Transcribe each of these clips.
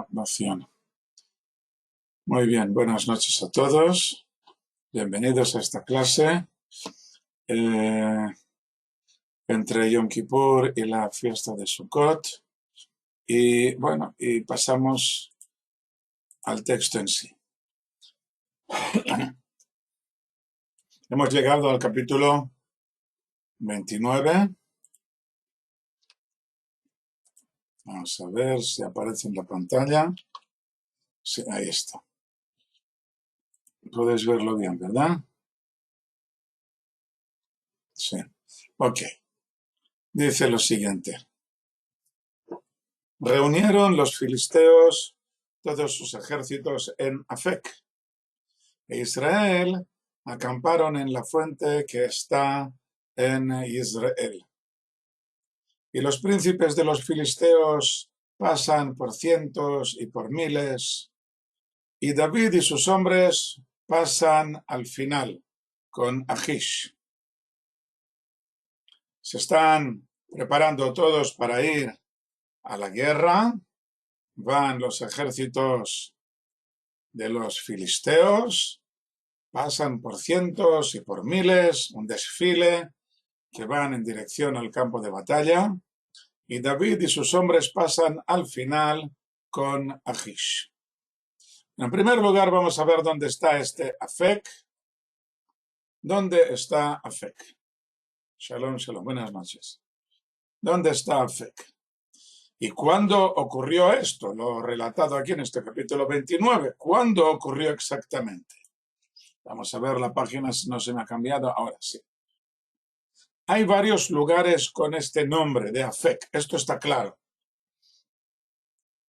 noción. Muy bien, buenas noches a todos. Bienvenidos a esta clase entre Yom Kippur y la fiesta de Sukkot. Y bueno, y pasamos al texto en sí. Hemos llegado al capítulo 29. Vamos a ver si aparece en la pantalla. Sí, ahí está. Podéis verlo bien, ¿verdad? Sí. Ok. Dice lo siguiente. Reunieron los filisteos todos sus ejércitos en Afec, e Israel acamparon en la fuente que está en Israel. Y los príncipes de los filisteos pasan por cientos y por miles, y David y sus hombres pasan al final con Achish. Se están preparando todos para ir a la guerra. Van los ejércitos de los filisteos, pasan por cientos y por miles, un desfile que van en dirección al campo de batalla, y David y sus hombres pasan al final con Achish. En primer lugar vamos a ver dónde está este Afec. ¿Dónde está Afec? Shalom, shalom, buenas noches. ¿Dónde está Afec? ¿Y cuándo ocurrió esto? Lo relatado aquí en este capítulo 29. ¿Cuándo ocurrió exactamente? Vamos a ver la página, si no se me ha cambiado. Ahora sí. Hay varios lugares con este nombre de Afec. Esto está claro.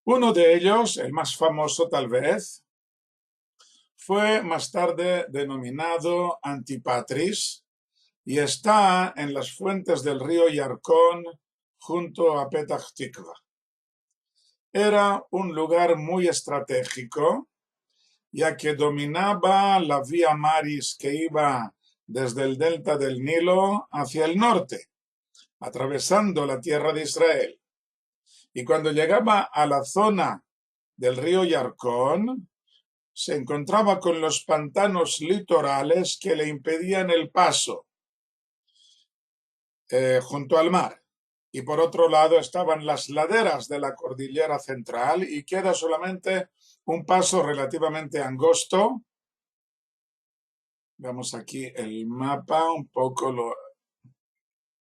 Uno de ellos, el más famoso tal vez, fue más tarde denominado Antipatris y está en las fuentes del río Yarkón junto a Petach Tikva. Era un lugar muy estratégico, ya que dominaba la vía Maris que iba desde el delta del Nilo hacia el norte, atravesando la tierra de Israel. Y cuando llegaba a la zona del río Yarkón, se encontraba con los pantanos litorales que le impedían el paso junto al mar. Y por otro lado estaban las laderas de la cordillera central y queda solamente un paso relativamente angosto. Vemos aquí el mapa, un poco,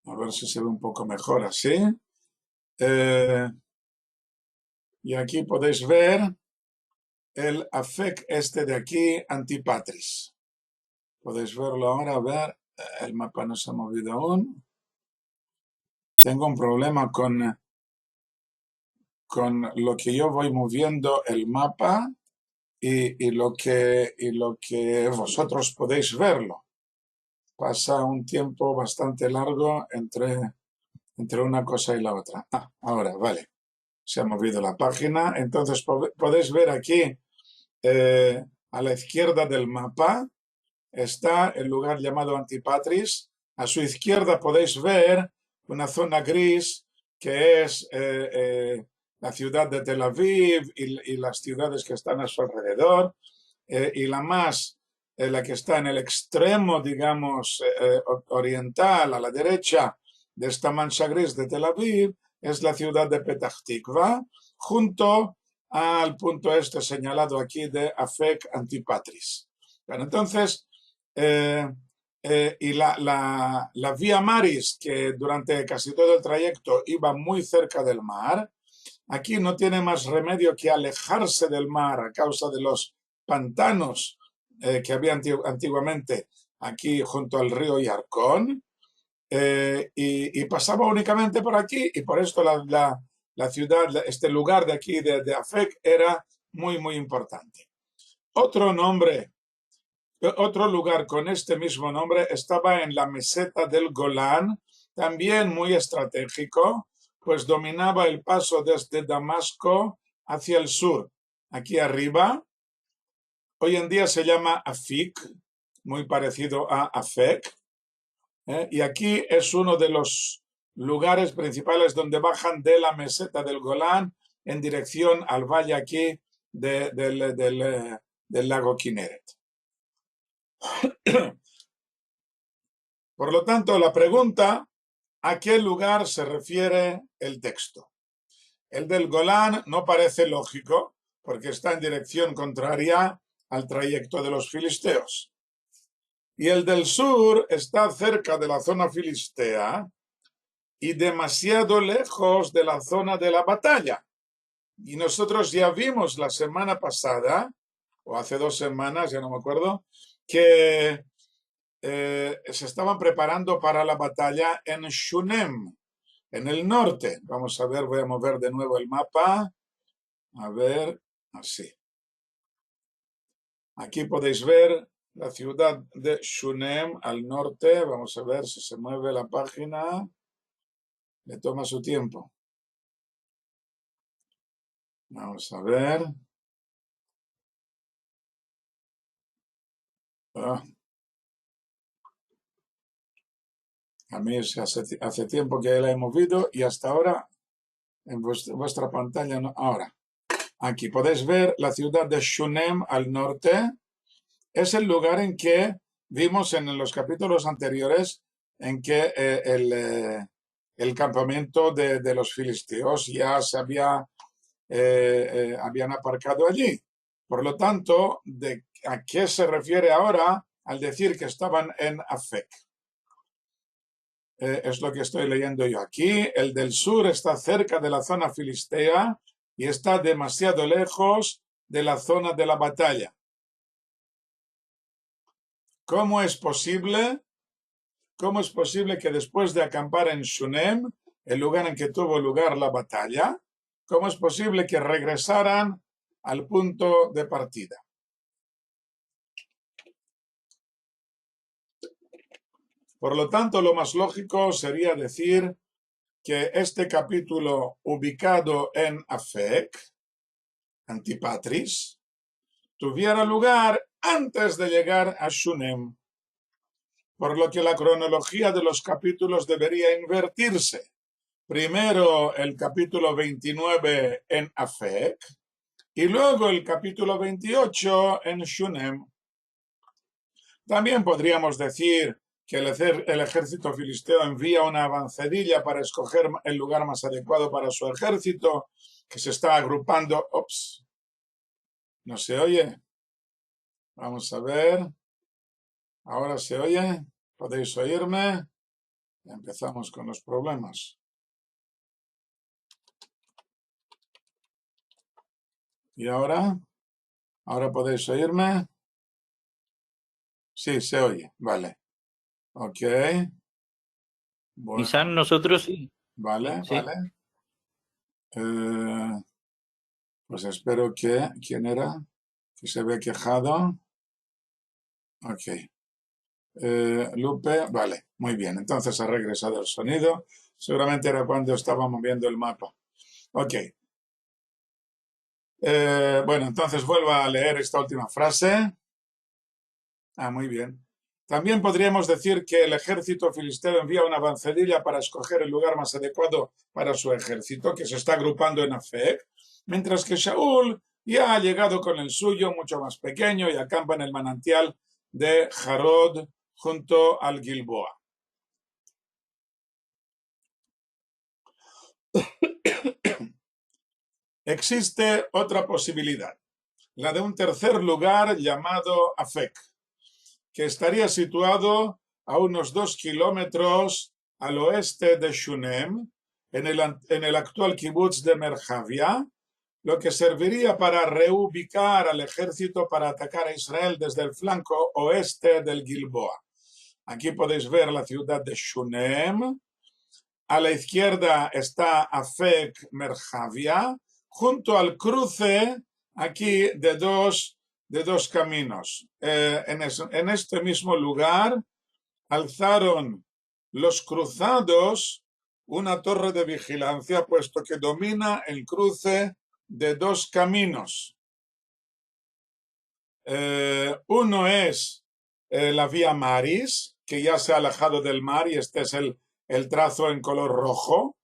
a ver si se ve un poco mejor así. Y aquí podéis ver el Afec este de aquí, Antipatris. Podéis verlo ahora, a ver, el mapa no se ha movido aún. Tengo un problema con lo que yo voy moviendo el mapa y lo que vosotros podéis verlo. Pasa un tiempo bastante largo entre una cosa y la otra. Ahora, vale. Se ha movido la página. Entonces podéis ver aquí, a la izquierda del mapa, está el lugar llamado Antipatris. A su izquierda podéis ver una zona gris que es la ciudad de Tel Aviv y las ciudades que están a su alrededor. Y la que está en el extremo, digamos, oriental, a la derecha de esta mancha gris de Tel Aviv, es la ciudad de Petach Tikva, junto al punto este señalado aquí de Afec Antipatris. Bueno, entonces, y la vía Maris, que durante casi todo el trayecto iba muy cerca del mar, aquí no tiene más remedio que alejarse del mar a causa de los pantanos que había antiguamente aquí junto al río Yarkón, y pasaba únicamente por aquí, y por esto la ciudad, este lugar de aquí de Afec era muy, muy importante. Otro lugar con este mismo nombre estaba en la meseta del Golán, también muy estratégico, pues dominaba el paso desde Damasco hacia el sur. Aquí arriba, hoy en día se llama Afik, muy parecido a Afec, y aquí es uno de los lugares principales donde bajan de la meseta del Golán en dirección al valle aquí del lago Kinneret. Por lo tanto, la pregunta, ¿a qué lugar se refiere el texto? El del Golán no parece lógico porque está en dirección contraria al trayecto de los filisteos. Y el del sur está cerca de la zona filistea y demasiado lejos de la zona de la batalla. Y nosotros ya vimos la semana pasada, o hace 2 semanas, ya no me acuerdo, que se estaban preparando para la batalla en Shunem, en el norte. Vamos a ver, voy a mover de nuevo el mapa. A ver, así. Aquí podéis ver la ciudad de Shunem al norte. Vamos a ver si se mueve la página. Le toma su tiempo. Vamos a ver. A mí hace tiempo que la he movido y hasta ahora en vuestra pantalla no. Ahora, aquí podéis ver la ciudad de Shunem al norte. Es el lugar en que vimos en los capítulos anteriores en que el campamento de los filisteos ya se habían aparcado allí. Por lo tanto, ¿a qué se refiere ahora al decir que estaban en Afek? Es lo que estoy leyendo yo aquí. El del sur está cerca de la zona filistea y está demasiado lejos de la zona de la batalla. ¿Cómo es posible que después de acampar en Shunem, el lugar en que tuvo lugar la batalla, cómo es posible que regresaran al punto de partida? Por lo tanto, lo más lógico sería decir que este capítulo ubicado en Afek, Antipatris, tuviera lugar antes de llegar a Shunem, por lo que la cronología de los capítulos debería invertirse. Primero el capítulo 29 en Afek y luego el capítulo 28 en Shunem. También podríamos decir que el ejército filisteo envía una avanzadilla para escoger el lugar más adecuado para su ejército, que se está agrupando. Ups, ¿no se oye? Vamos a ver. ¿Ahora se oye? ¿Podéis oírme? Empezamos con los problemas. ¿Y ahora? ¿Ahora podéis oírme? Sí, se oye. Vale. Ok. Bueno. Quizás nosotros sí. Vale, Sí. vale. Pues espero que... ¿Quién era? Que se ve quejado. Ok. Lupe, vale, muy bien. Entonces ha regresado el sonido. Seguramente era cuando estaba moviendo el mapa. Ok. Bueno, entonces vuelvo a leer esta última frase. Muy bien. También podríamos decir que el ejército filisteo envía una avanzadilla para escoger el lugar más adecuado para su ejército, que se está agrupando en Afek, mientras que Shaul ya ha llegado con el suyo, mucho más pequeño, y acampa en el manantial de Jarod junto al Gilboa. Existe otra posibilidad, la de un tercer lugar llamado Afek, que estaría situado a unos 2 kilómetros al oeste de Shunem, en el actual kibutz de Merjavia, lo que serviría para reubicar al ejército para atacar a Israel desde el flanco oeste del Gilboa. Aquí podéis ver la ciudad de Shunem. A la izquierda está Afek Merjavia, junto al cruce aquí de dos caminos. En este mismo lugar alzaron los cruzados una torre de vigilancia, puesto que domina el cruce de 2 caminos. Uno es la vía Maris, que ya se ha alejado del mar, y este es el trazo en color rojo,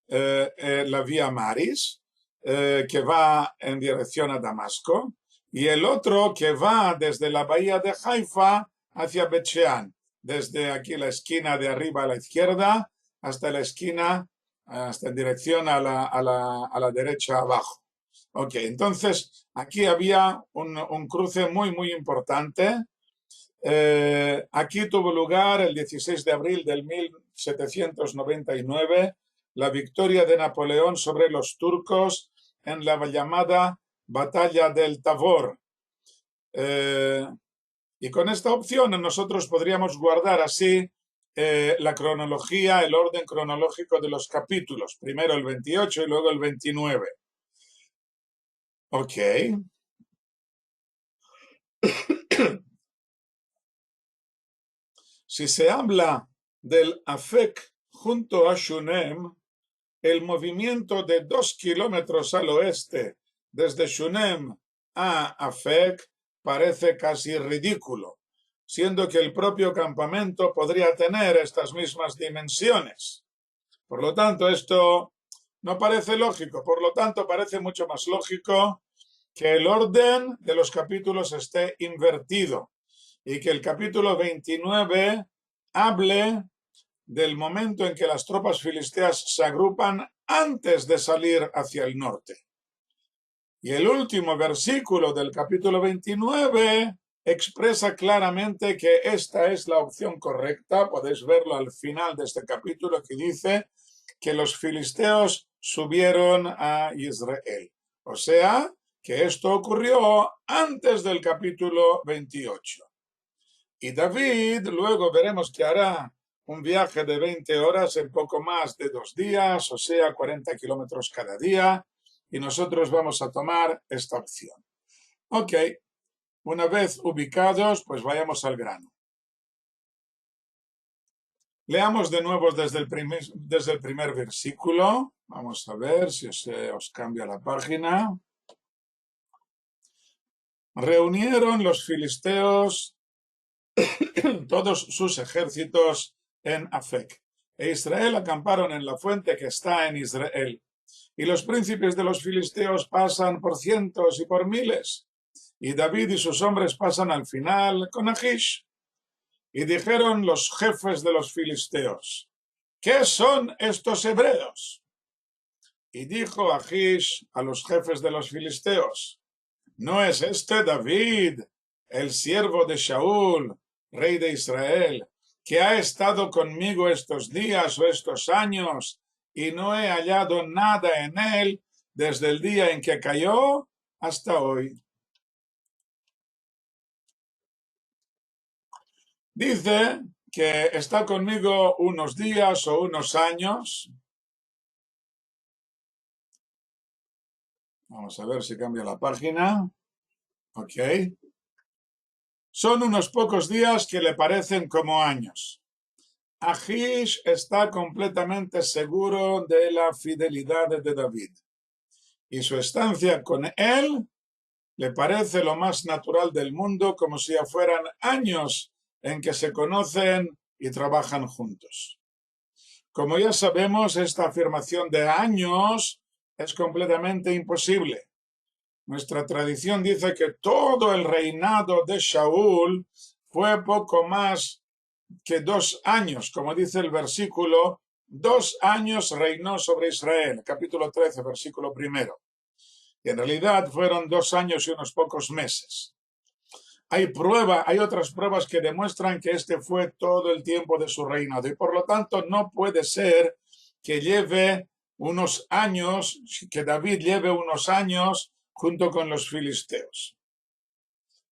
la vía Maris. que va en dirección a Damasco, y el otro que va desde la bahía de Haifa hacia Bet Shean, desde aquí la esquina de arriba a la izquierda hasta la esquina, hasta en dirección a la derecha abajo. Ok, entonces aquí había un cruce muy importante. Aquí tuvo lugar el 16 de abril del 1799 la victoria de Napoleón sobre los turcos en la llamada Batalla del Tavor. Y con esta opción nosotros podríamos guardar así la cronología, el orden cronológico de los capítulos. Primero el 28 y luego el 29. Ok. Si se habla del Afek junto a Shunem, el movimiento de 2 kilómetros al oeste desde Shunem a Afek parece casi ridículo, siendo que el propio campamento podría tener estas mismas dimensiones. Por lo tanto, esto no parece lógico, por lo tanto, parece mucho más lógico que el orden de los capítulos esté invertido y que el capítulo 29 hable del momento en que las tropas filisteas se agrupan antes de salir hacia el norte. Y el último versículo del capítulo 29 expresa claramente que esta es la opción correcta. Podéis verlo al final de este capítulo, que dice que los filisteos subieron a Israel. O sea, que esto ocurrió antes del capítulo 28. Y David, luego veremos que hará un viaje de 20 horas en poco más de 2 días, o sea, 40 kilómetros cada día, y nosotros vamos a tomar esta opción. Ok, una vez ubicados, pues vayamos al grano. Leamos de nuevo desde el primer versículo. Vamos a ver si os cambia la página. Reunieron los filisteos todos sus ejércitos en Afec, e Israel acamparon en la fuente que está en Israel. Y los príncipes de los filisteos pasan por cientos y por miles, y David y sus hombres pasan al final con Achish. Y dijeron los jefes de los filisteos: ¿qué son estos hebreos? Y dijo Achish a los jefes de los filisteos: ¿no es este David, el siervo de Shaul, rey de Israel, que ha estado conmigo estos días o estos años, y no he hallado nada en él desde el día en que cayó hasta hoy? Dice que está conmigo unos días o unos años. Vamos a ver si cambia la página. Ok. Son unos pocos días que le parecen como años. Achish está completamente seguro de la fidelidad de David, y su estancia con él le parece lo más natural del mundo, como si ya fueran años en que se conocen y trabajan juntos. Como ya sabemos, esta afirmación de años es completamente imposible. Nuestra tradición dice que todo el reinado de Shaul fue poco más que 2 años, como dice el versículo, 2 años reinó sobre Israel, capítulo 13, versículo 1. Y en realidad fueron 2 años y unos pocos meses. Hay otras pruebas que demuestran que este fue todo el tiempo de su reinado, y por lo tanto no puede ser que lleve unos años, que David lleve unos años junto con los filisteos.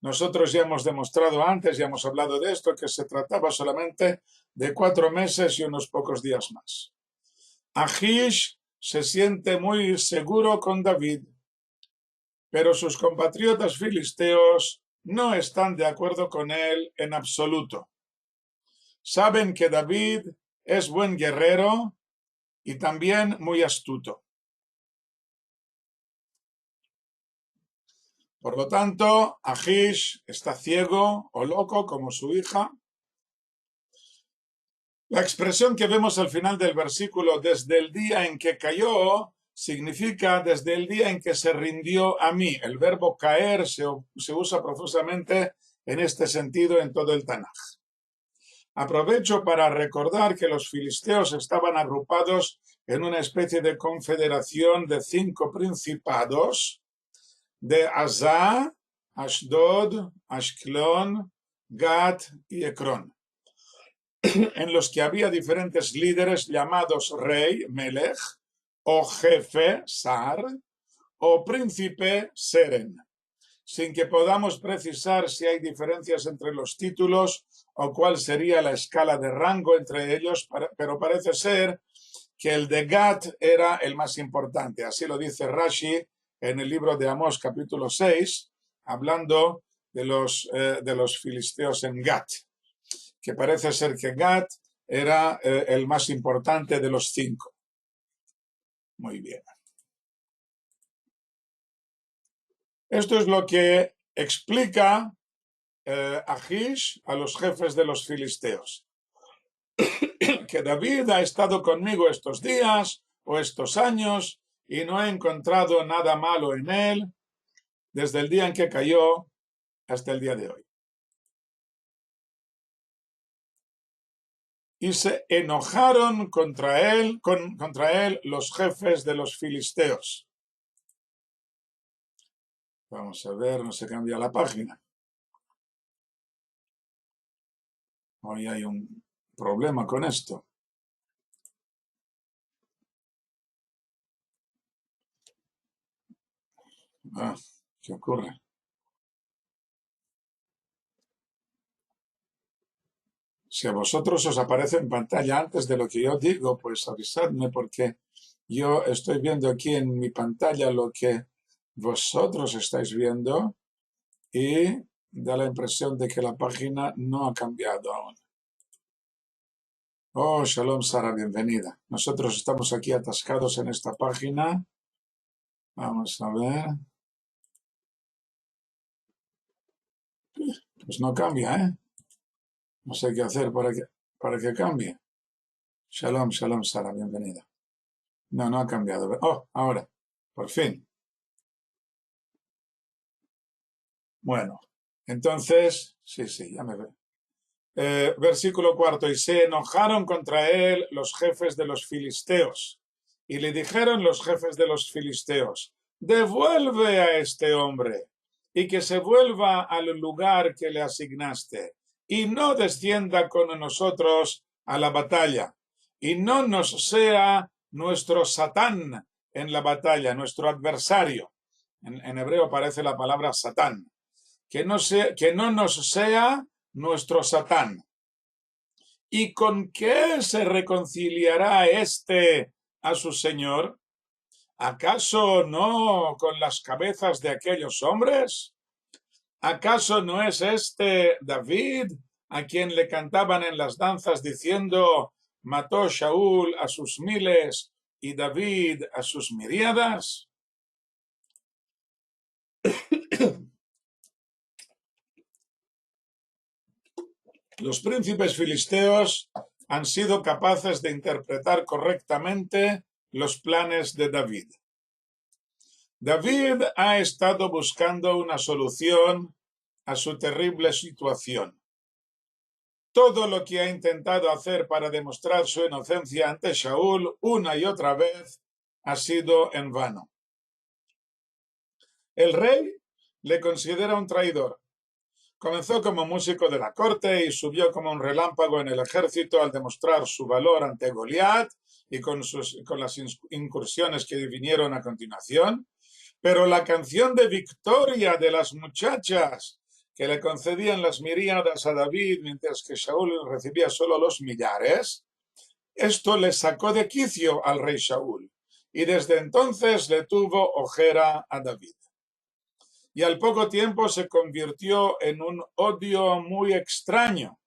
Nosotros ya hemos demostrado antes, ya hemos hablado de esto, que se trataba solamente de 4 meses y unos pocos días más. Achish se siente muy seguro con David, pero sus compatriotas filisteos no están de acuerdo con él en absoluto. Saben que David es buen guerrero y también muy astuto. Por lo tanto, Achish está ciego o loco como su hija. La expresión que vemos al final del versículo, desde el día en que cayó, significa desde el día en que se rindió a mí. El verbo caer se usa profusamente en este sentido en todo el Tanaj. Aprovecho para recordar que los filisteos estaban agrupados en una especie de confederación de 5 principados de Azá, Ashdod, Ashkelon, Gat y Ekron, en los que había diferentes líderes llamados rey, Melech, o jefe, Sar, o príncipe, Seren, sin que podamos precisar si hay diferencias entre los títulos o cuál sería la escala de rango entre ellos, pero parece ser que el de Gat era el más importante. Así lo dice Rashi en el libro de Amós, capítulo 6, hablando de los filisteos en Gat, que parece ser que Gat era el más importante de los 5. Muy bien. Esto es lo que explica Achish a los jefes de los filisteos. Que David ha estado conmigo estos días o estos años y no he encontrado nada malo en él desde el día en que cayó hasta el día de hoy. Y se enojaron contra él los jefes de los filisteos. Vamos a ver, no se cambia la página. Hoy hay un problema con esto. ¿Qué ocurre? Si a vosotros os aparece en pantalla antes de lo que yo digo, pues avisadme, porque yo estoy viendo aquí en mi pantalla lo que vosotros estáis viendo y da la impresión de que la página no ha cambiado aún. Oh, Shalom Sara, bienvenida. Nosotros estamos aquí atascados en esta página. Vamos a ver. Pues no cambia, ¿eh? No sé qué hacer para que cambie. Shalom, Shalom Sara, bienvenida. No, no ha cambiado. Oh, ahora, por fin. Bueno, entonces, sí, ya me veo. Versículo 4, y se enojaron contra él los jefes de los filisteos, y le dijeron los jefes de los filisteos, devuelve a este hombre, y que se vuelva al lugar que le asignaste, y no descienda con nosotros a la batalla, y no nos sea nuestro Satán en la batalla, nuestro adversario. En hebreo aparece la palabra Satán. Que no nos sea nuestro Satán. ¿Y con qué se reconciliará éste a su señor? ¿Acaso no con las cabezas de aquellos hombres? ¿Acaso no es este David a quien le cantaban en las danzas diciendo mató Shaul a sus miles y David a sus miríadas? Los príncipes filisteos han sido capaces de interpretar correctamente los planes de David. David ha estado buscando una solución a su terrible situación. Todo lo que ha intentado hacer para demostrar su inocencia ante Shaul una y otra vez ha sido en vano. El rey le considera un traidor. Comenzó como músico de la corte y subió como un relámpago en el ejército al demostrar su valor ante Goliat y con las incursiones que vinieron a continuación. Pero la canción de victoria de las muchachas que le concedían las miríadas a David mientras que Shaul recibía solo los millares, esto le sacó de quicio al rey Shaul y desde entonces le tuvo ojera a David. Y al poco tiempo se convirtió en un odio muy extraño,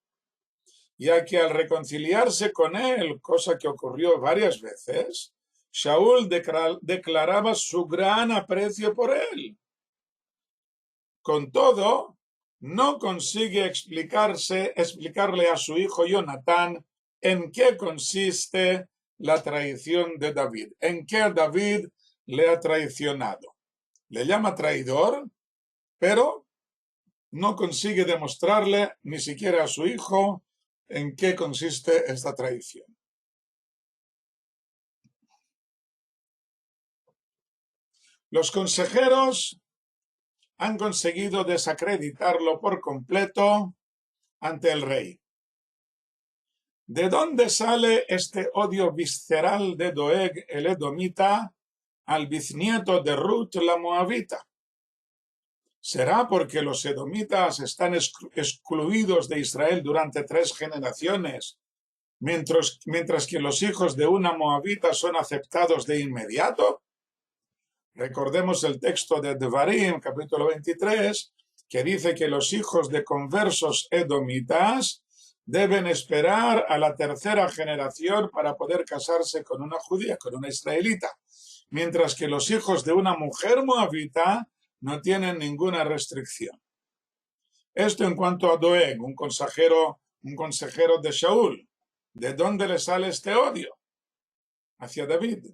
ya que al reconciliarse con él, cosa que ocurrió varias veces, Shaul declaraba su gran aprecio por él. Con todo, no consigue explicarle a su hijo Jonatán en qué consiste la traición de David, en qué David le ha traicionado. Le llama traidor, pero no consigue demostrarle ni siquiera a su hijo en qué consiste esta traición. Los consejeros han conseguido desacreditarlo por completo ante el rey. ¿De dónde sale este odio visceral de Doeg el edomita al bisnieto de Ruth la moabita? ¿Será porque los edomitas están excluidos de Israel durante 3 generaciones, mientras que los hijos de una moabita son aceptados de inmediato? Recordemos el texto de Devarim, capítulo 23, que dice que los hijos de conversos edomitas deben esperar a la 3ª generación para poder casarse con una judía, con una israelita, mientras que los hijos de una mujer moabita no tienen ninguna restricción. Esto en cuanto a Doeg, un consejero de Shaul. ¿De dónde le sale este odio hacia David?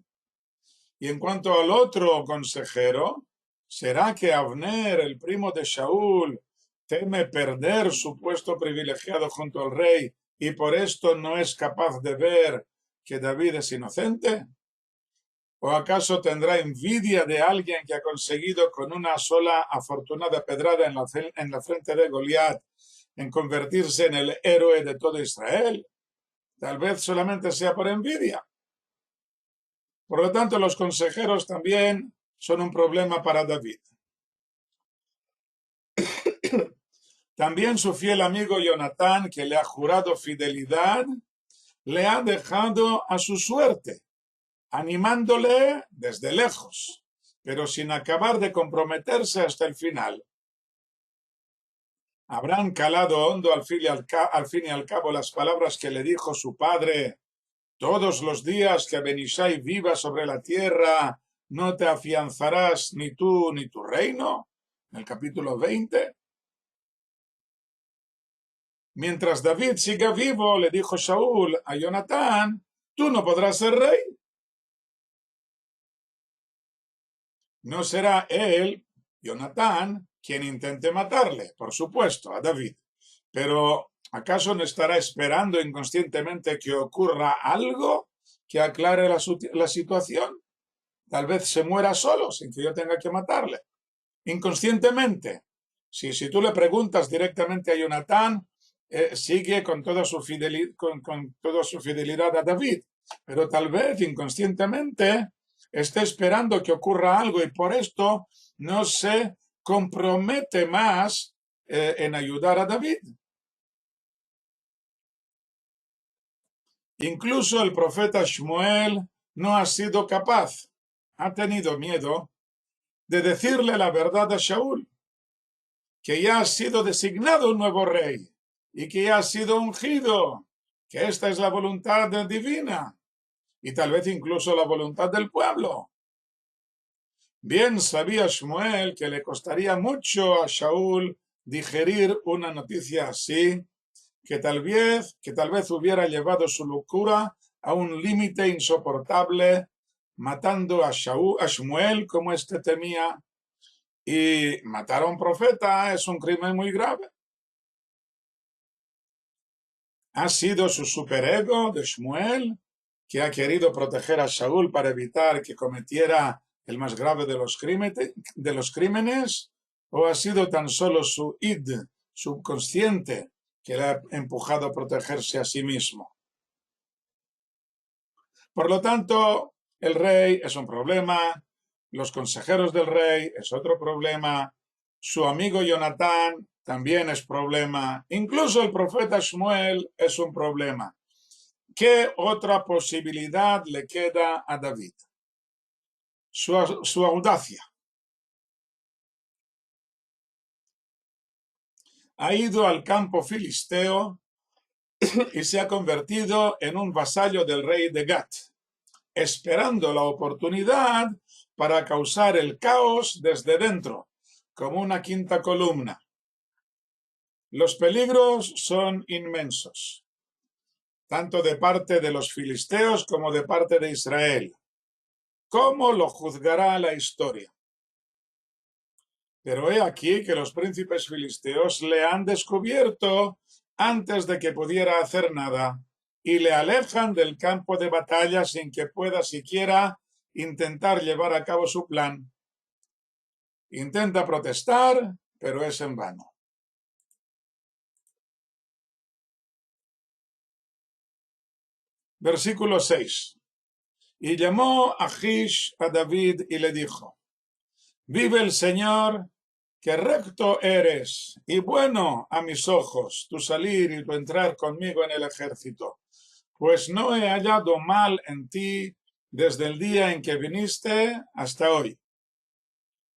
Y en cuanto al otro consejero, ¿será que Abner, el primo de Shaul, teme perder su puesto privilegiado junto al rey y por esto no es capaz de ver que David es inocente? ¿O acaso tendrá envidia de alguien que ha conseguido con una sola afortunada pedrada en la frente de Goliat en convertirse en el héroe de todo Israel? Tal vez solamente sea por envidia. Por lo tanto, los consejeros también son un problema para David. También su fiel amigo Jonatán, que le ha jurado fidelidad, le ha dejado a su suerte, animándole desde lejos, pero sin acabar de comprometerse hasta el final. ¿Habrán calado hondo al fin y al cabo las palabras que le dijo su padre? Todos los días que Benishai viva sobre la tierra, no te afianzarás ni tú ni tu reino. En el capítulo 20. Mientras David siga vivo, le dijo Shaul a Jonatán, tú no podrás ser rey. No será él, Jonatán, quien intente matarle, por supuesto, a David. Pero ¿acaso no estará esperando inconscientemente que ocurra algo que aclare la situación? Tal vez se muera solo sin que yo tenga que matarle. Inconscientemente. Si tú le preguntas directamente a Jonatán, sigue con toda su fidelidad a David, pero tal vez inconscientemente esté esperando que ocurra algo y por esto no se compromete más en ayudar a David. Incluso el profeta Shmuel no ha sido capaz, ha tenido miedo de decirle la verdad a Shaul, que ya ha sido designado un nuevo rey y que ya ha sido ungido, que esta es la voluntad divina y tal vez incluso la voluntad del pueblo. Bien sabía Shmuel que le costaría mucho a Shaul digerir una noticia así, que tal vez hubiera llevado su locura a un límite insoportable, matando a Shmuel como éste temía. Y matar a un profeta es un crimen muy grave. Ha sido su superego de Shmuel que ha querido proteger a Shaul para evitar que cometiera el más grave de los crímenes, o ha sido tan solo su subconsciente que le ha empujado a protegerse a sí mismo. Por lo tanto, el rey es un problema, los consejeros del rey es otro problema, su amigo Jonatán también es problema, incluso el profeta Shmuel es un problema. ¿Qué otra posibilidad le queda a David? Su audacia. Ha ido al campo filisteo y se ha convertido en un vasallo del rey de Gat, esperando la oportunidad para causar el caos desde dentro, como una quinta columna. Los peligros son inmensos, tanto de parte de los filisteos como de parte de Israel. ¿cómo lo juzgará la historia? Pero he aquí que los príncipes filisteos le han descubierto antes de que pudiera hacer nada y le alejan del campo de batalla sin que pueda siquiera intentar llevar a cabo su plan. Intenta protestar, pero es en vano. Versículo 6. Y llamó Achish a David y le dijo: vive el Señor, que recto eres y bueno a mis ojos tu salir y tu entrar conmigo en el ejército, pues no he hallado mal en ti desde el día en que viniste hasta hoy.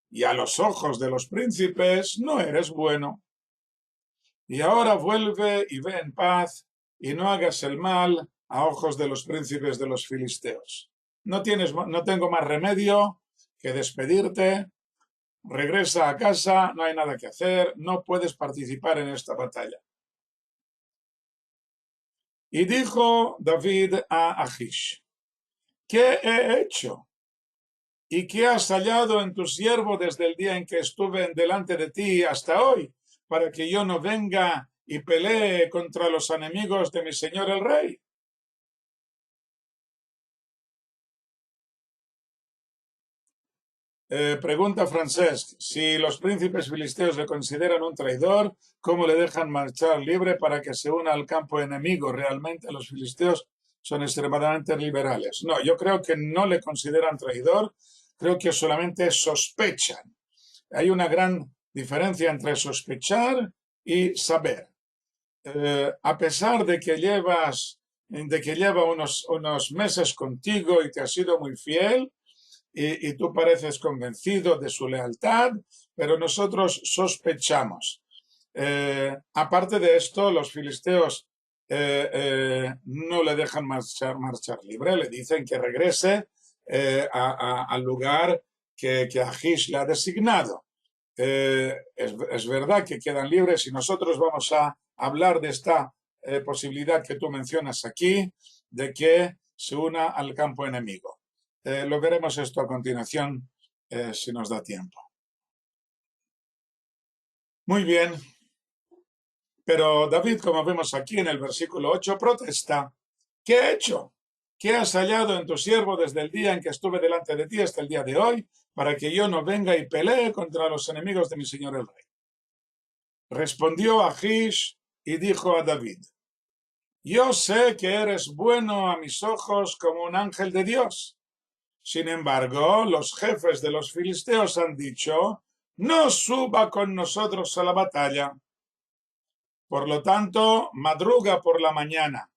Y a los ojos de los príncipes no eres bueno. Y ahora vuelve y ve en paz y no hagas el mal a ojos de los príncipes de los filisteos. No tengo más remedio que despedirte. Regresa a casa, no hay nada que hacer, no puedes participar en esta batalla. Y dijo David a Achish: ¿qué he hecho? ¿Y qué has hallado en tu siervo desde el día en que estuve delante de ti hasta hoy, para que yo no venga y pelee contra los enemigos de mi señor el rey? Pregunta Francesc: si los príncipes filisteos le consideran un traidor, ¿cómo le dejan marchar libre para que se una al campo enemigo? Realmente los filisteos son extremadamente liberales. No, yo creo que no le consideran traidor, creo que solamente sospechan. Hay una gran diferencia entre sospechar y saber. A pesar de que lleva unos meses contigo y te ha sido muy fiel, y tú pareces convencido de su lealtad, pero nosotros sospechamos. Aparte de esto, los filisteos no le dejan marchar libre, le dicen que regrese al lugar que Achish le ha designado. Es verdad que quedan libres y nosotros vamos a hablar de esta posibilidad que tú mencionas aquí, de que se una al campo enemigo. Lo veremos esto a continuación, si nos da tiempo. Muy bien, pero David, como vemos aquí en el versículo 8, protesta. ¿Qué he hecho? ¿Qué has hallado en tu siervo desde el día en que estuve delante de ti hasta el día de hoy, para que yo no venga y pelee contra los enemigos de mi señor el rey? Respondió Achish y dijo a David: yo sé que eres bueno a mis ojos como un ángel de Dios. Sin embargo, los jefes de los filisteos han dicho: no suba con nosotros a la batalla. Por lo tanto, madruga por la mañana,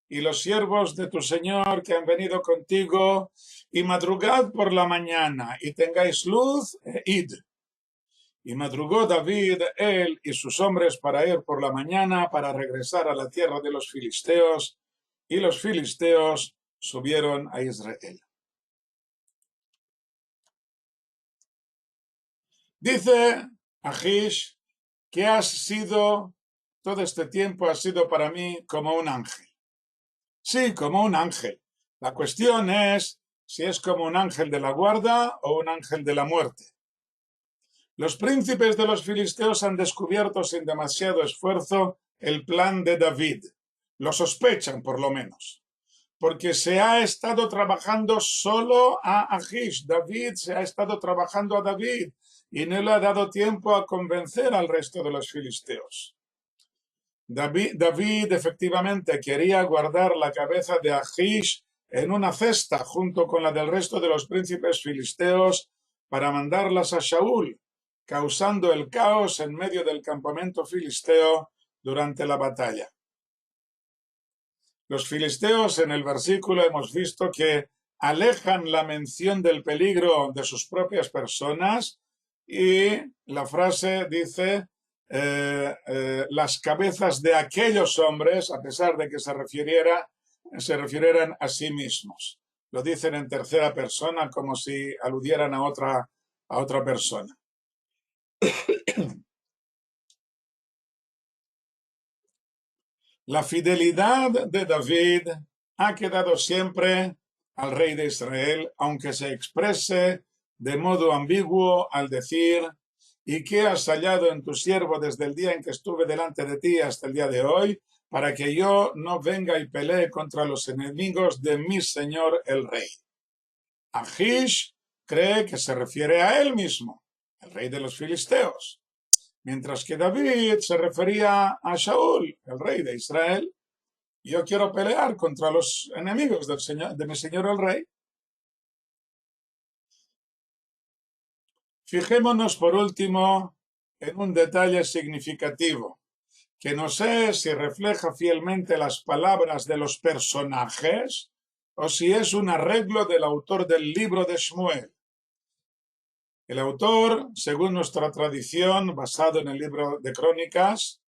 y los siervos de tu señor que han venido contigo, y madrugad por la mañana, y tengáis luz, e id. Y madrugó David, él y sus hombres, para ir por la mañana, para regresar a la tierra de los filisteos, y los filisteos subieron a Israel. Dice Achish que todo este tiempo has sido para mí como un ángel. Sí, como un ángel. La cuestión es si es como un ángel de la guarda o un ángel de la muerte. Los príncipes de los filisteos han descubierto sin demasiado esfuerzo el plan de David. Lo sospechan, por lo menos, porque se ha estado trabajando solo a Achish. David se ha estado trabajando a David y no le ha dado tiempo a convencer al resto de los filisteos. David efectivamente quería guardar la cabeza de Achish en una cesta junto con la del resto de los príncipes filisteos para mandarlas a Shaul, causando el caos en medio del campamento filisteo durante la batalla. Los filisteos, en el versículo hemos visto que alejan la mención del peligro de sus propias personas, y la frase dice las cabezas de aquellos hombres, a pesar de que se refirieran a sí mismos. Lo dicen en tercera persona como si aludieran a otra persona. La fidelidad de David ha quedado siempre al rey de Israel, aunque se exprese de modo ambiguo al decir: ¿y qué has hallado en tu siervo desde el día en que estuve delante de ti hasta el día de hoy, para que yo no venga y pelee contra los enemigos de mi señor el rey? Achish cree que se refiere a él mismo, el rey de los filisteos, mientras que David se refería a Shaul, el rey de Israel. Yo quiero pelear contra los enemigos de mi señor el rey. Fijémonos por último en un detalle significativo, que no sé si refleja fielmente las palabras de los personajes o si es un arreglo del autor del libro de Shmuel. El autor, según nuestra tradición, basado en el libro de Crónicas,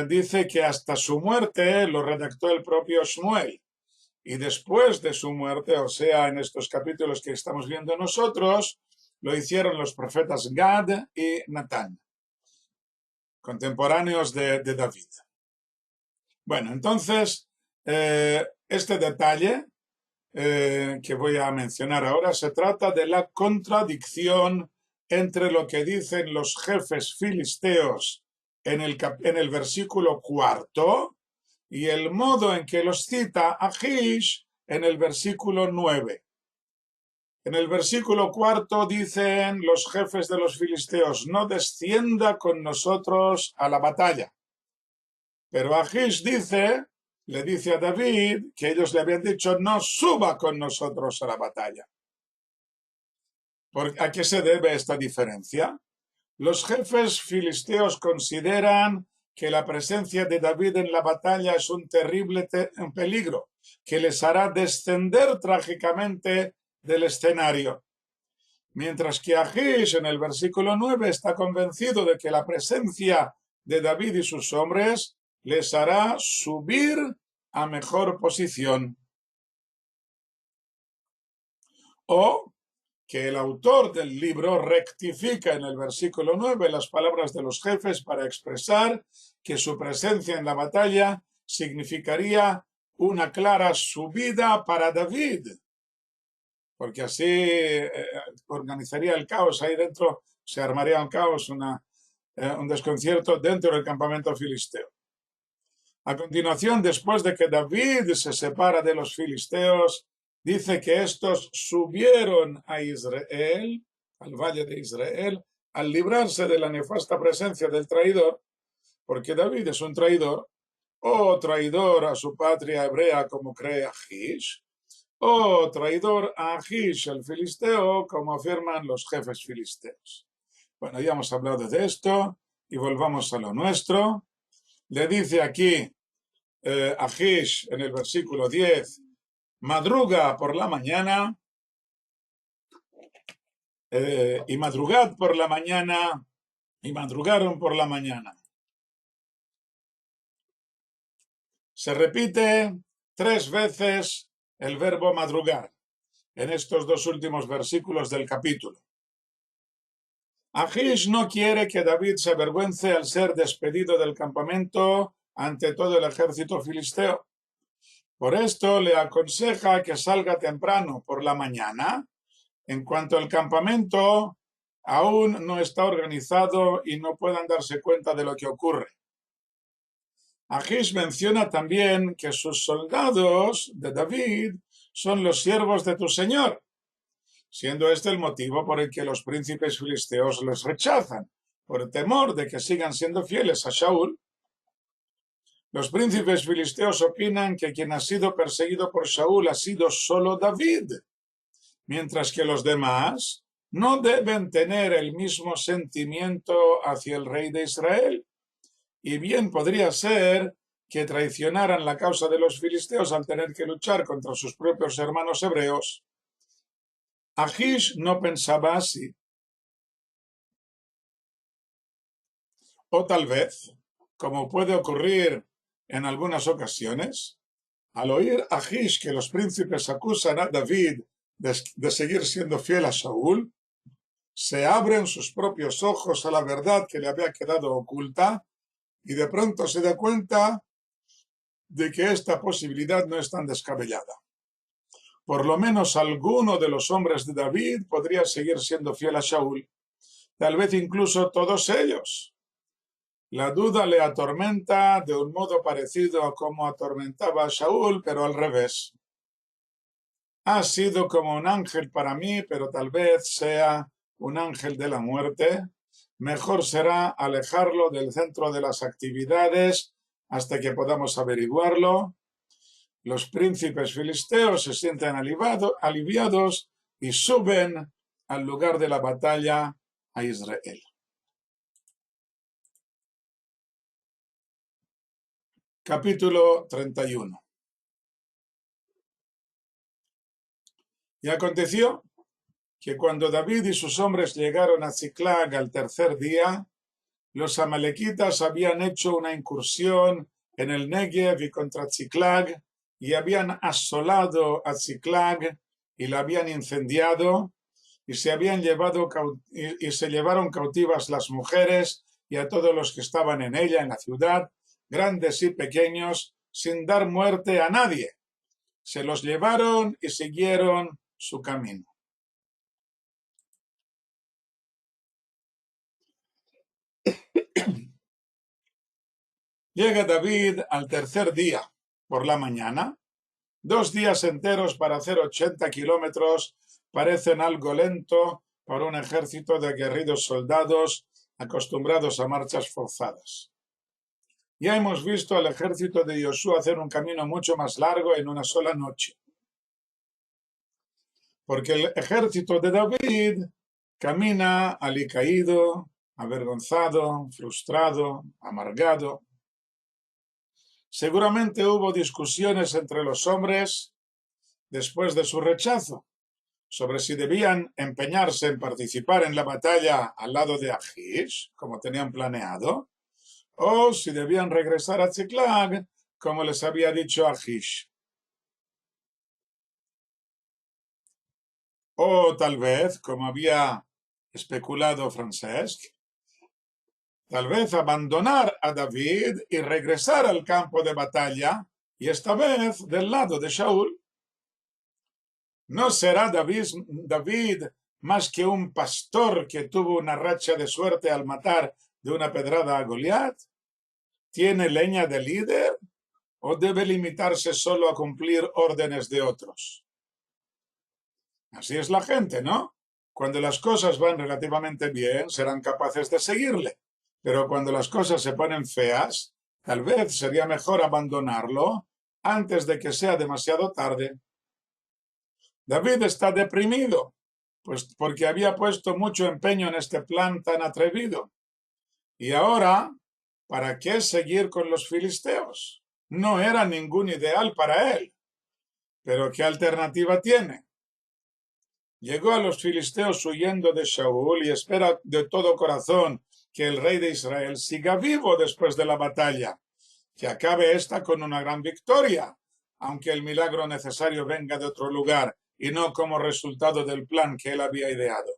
dice que hasta su muerte lo redactó el propio Shmuel. Y después de su muerte, o sea, en estos capítulos que estamos viendo nosotros, lo hicieron los profetas Gad y Natán, contemporáneos de David. Bueno, entonces, este detalle que voy a mencionar ahora se trata de la contradicción entre lo que dicen los jefes filisteos en el versículo 4 y el modo en que los cita Achish en el versículo 9. En el versículo 4 dicen los jefes de los filisteos: no descienda con nosotros a la batalla. Pero Achish le dice a David que ellos le habían dicho: no suba con nosotros a la batalla. ¿A qué se debe esta diferencia? Los jefes filisteos consideran que la presencia de David en la batalla es un terrible peligro, que les hará descender trágicamente del escenario. Mientras que Achish en el versículo 9 está convencido de que la presencia de David y sus hombres les hará subir a mejor posición. O que el autor del libro rectifica en el versículo 9 las palabras de los jefes para expresar que su presencia en la batalla significaría una clara subida para David, porque así organizaría el caos ahí dentro, se armaría un caos, un desconcierto dentro del campamento filisteo. A continuación, después de que David se separa de los filisteos, dice que estos subieron a Israel, al valle de Israel, al librarse de la nefasta presencia del traidor, porque David es un traidor, o traidor a su patria hebrea como cree Achish, o traidor a Achish el filisteo, como afirman los jefes filisteos. Bueno, ya hemos hablado de esto y volvamos a lo nuestro. Le dice aquí Achish en el versículo 10: madruga por la mañana y madrugad por la mañana y madrugaron por la mañana. Se repite 3 veces el verbo madrugar en estos 2 últimos versículos del capítulo. Achish no quiere que David se avergüence al ser despedido del campamento ante todo el ejército filisteo. Por esto le aconseja que salga temprano por la mañana, en cuanto el campamento aún no está organizado y no puedan darse cuenta de lo que ocurre. Achish menciona también que sus soldados de David son los siervos de tu señor, siendo este el motivo por el que los príncipes filisteos les rechazan, por temor de que sigan siendo fieles a Shaul. Los príncipes filisteos opinan que quien ha sido perseguido por Shaul ha sido solo David, mientras que los demás no deben tener el mismo sentimiento hacia el rey de Israel. Y bien podría ser que traicionaran la causa de los filisteos al tener que luchar contra sus propios hermanos hebreos. Achish no pensaba así. O tal vez, como puede ocurrir en algunas ocasiones, al oír Achish que los príncipes acusan a David de seguir siendo fiel a Saúl, se abren sus propios ojos a la verdad que le había quedado oculta y de pronto se da cuenta de que esta posibilidad no es tan descabellada. por lo menos alguno de los hombres de David podría seguir siendo fiel a Shaul, tal vez incluso todos ellos. La duda le atormenta de un modo parecido a como atormentaba a Shaul, pero al revés. Ha sido como un ángel para mí, pero tal vez sea un ángel de la muerte. Mejor será alejarlo del centro de las actividades hasta que podamos averiguarlo. Los príncipes filisteos se sienten aliviados y suben al lugar de la batalla a Israel. Capítulo 31. Y aconteció que cuando David y sus hombres llegaron a Ziklag al tercer día, los amalequitas habían hecho una incursión en el Negev y contra Ziklag, y habían asolado a Ziklag y la habían incendiado, y se llevaron cautivas las mujeres y a todos los que estaban en ella, en la ciudad, grandes y pequeños, sin dar muerte a nadie. Se los llevaron y siguieron su camino. Llega David al tercer día por la mañana. 2 días enteros para hacer 80 kilómetros parecen algo lento para un ejército de aguerridos soldados acostumbrados a marchas forzadas. Ya hemos visto al ejército de Josué hacer un camino mucho más largo en una sola noche. Porque el ejército de David camina alicaído, avergonzado, frustrado, amargado. Seguramente hubo discusiones entre los hombres después de su rechazo sobre si debían empeñarse en participar en la batalla al lado de Achish, como tenían planeado, o si debían regresar a Ziklag, como les había dicho Achish. O tal vez, como había especulado Francesc, tal vez abandonar a David y regresar al campo de batalla, y esta vez del lado de Shaul. ¿No será David más que un pastor que tuvo una racha de suerte al matar de una pedrada a Goliat? ¿Tiene leña de líder o debe limitarse solo a cumplir órdenes de otros? Así es la gente, ¿no? Cuando las cosas van relativamente bien, serán capaces de seguirle. Pero cuando las cosas se ponen feas, tal vez sería mejor abandonarlo antes de que sea demasiado tarde. David está deprimido, pues porque había puesto mucho empeño en este plan tan atrevido. Y ahora, ¿para qué seguir con los filisteos? No era ningún ideal para él. Pero ¿qué alternativa tiene? Llegó a los filisteos huyendo de Shaul y espera de todo corazón que el rey de Israel siga vivo después de la batalla, que acabe esta con una gran victoria, aunque el milagro necesario venga de otro lugar y no como resultado del plan que él había ideado.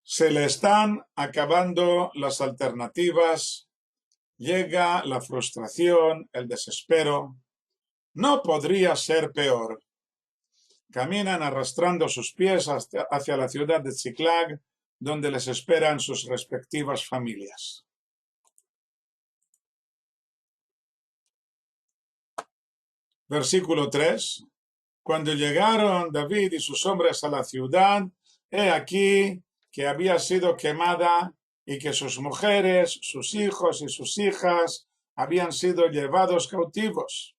Se le están acabando las alternativas, llega la frustración, el desespero. No podría ser peor. Caminan arrastrando sus pies hacia la ciudad de Ziklag, donde les esperan sus respectivas familias. Versículo 3. Cuando llegaron David y sus hombres a la ciudad, he aquí que había sido quemada y que sus mujeres, sus hijos y sus hijas habían sido llevados cautivos.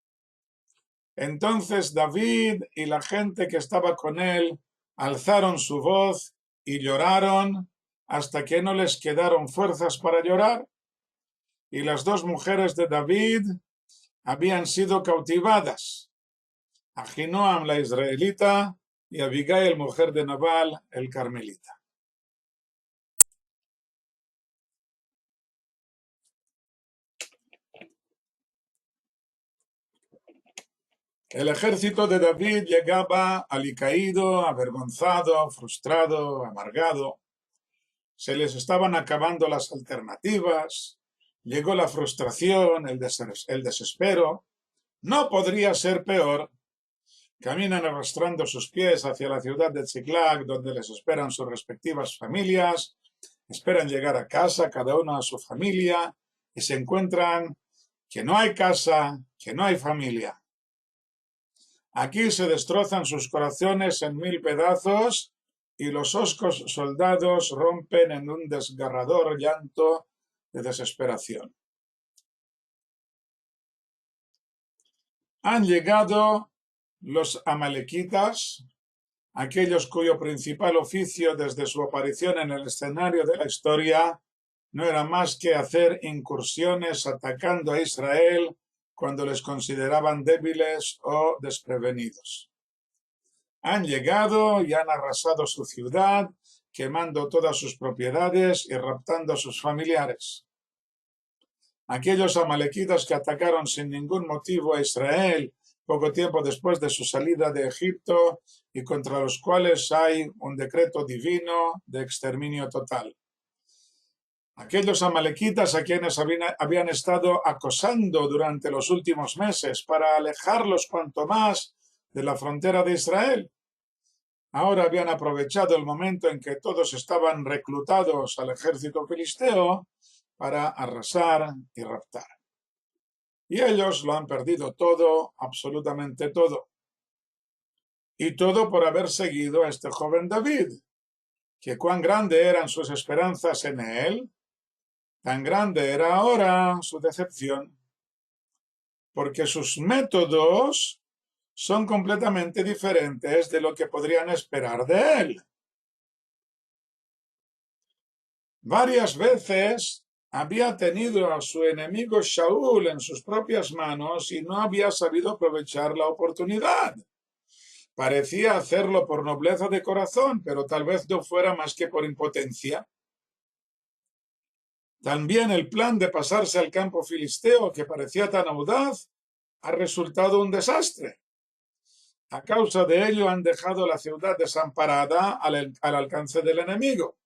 Entonces David y la gente que estaba con él alzaron su voz y lloraron hasta que no les quedaron fuerzas para llorar. Y las 2 mujeres de David habían sido cautivadas, Ahinoam la israelita y Abigail, mujer de Nabal, el carmelita. El ejército de David llegaba alicaído, avergonzado, frustrado, amargado. Se les estaban acabando las alternativas, llegó la frustración, el desespero. No podría ser peor. Caminan arrastrando sus pies hacia la ciudad de Tziklak, donde les esperan sus respectivas familias. Esperan llegar a casa, cada uno a su familia, y se encuentran que no hay casa, que no hay familia. Aquí se destrozan sus corazones en 1000 pedazos y los hoscos soldados rompen en un desgarrador llanto de desesperación. Han llegado los amalequitas, aquellos cuyo principal oficio desde su aparición en el escenario de la historia no era más que hacer incursiones atacando a Israel cuando les consideraban débiles o desprevenidos. Han llegado y han arrasado su ciudad, quemando todas sus propiedades y raptando a sus familiares. Aquellos amalequitas que atacaron sin ningún motivo a Israel poco tiempo después de su salida de Egipto y contra los cuales hay un decreto divino de exterminio total. Aquellos amalequitas a quienes habían estado acosando durante los últimos meses para alejarlos cuanto más de la frontera de Israel. Ahora habían aprovechado el momento en que todos estaban reclutados al ejército filisteo para arrasar y raptar. Y ellos lo han perdido todo, absolutamente todo. Y todo por haber seguido a este joven David, que cuán grande eran sus esperanzas en él, tan grande era ahora su decepción, porque sus métodos son completamente diferentes de lo que podrían esperar de él. Varias veces había tenido a su enemigo Shaul en sus propias manos y no había sabido aprovechar la oportunidad. Parecía hacerlo por nobleza de corazón, pero tal vez no fuera más que por impotencia. También el plan de pasarse al campo filisteo, que parecía tan audaz, ha resultado un desastre. A causa de ello han dejado la ciudad desamparada al alcance del enemigo.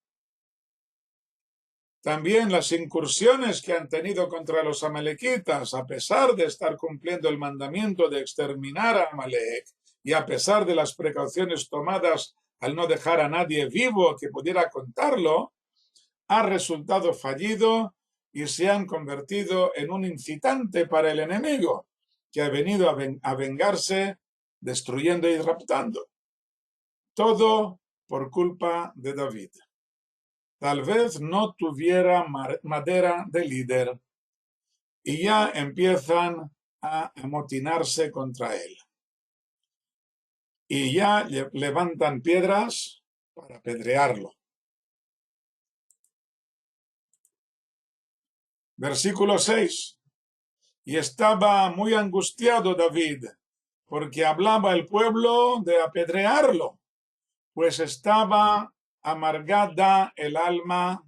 También las incursiones que han tenido contra los amalequitas, a pesar de estar cumpliendo el mandamiento de exterminar a Amalek y a pesar de las precauciones tomadas al no dejar a nadie vivo que pudiera contarlo, ha resultado fallido y se han convertido en un incitante para el enemigo, que ha venido a vengarse destruyendo y raptando. Todo por culpa de David. Tal vez no tuviera madera de líder y ya empiezan a amotinarse contra él. Y ya levantan piedras para apedrearlo. Versículo 6. Y estaba muy angustiado David, porque hablaba el pueblo de apedrearlo, pues estaba amargada el alma,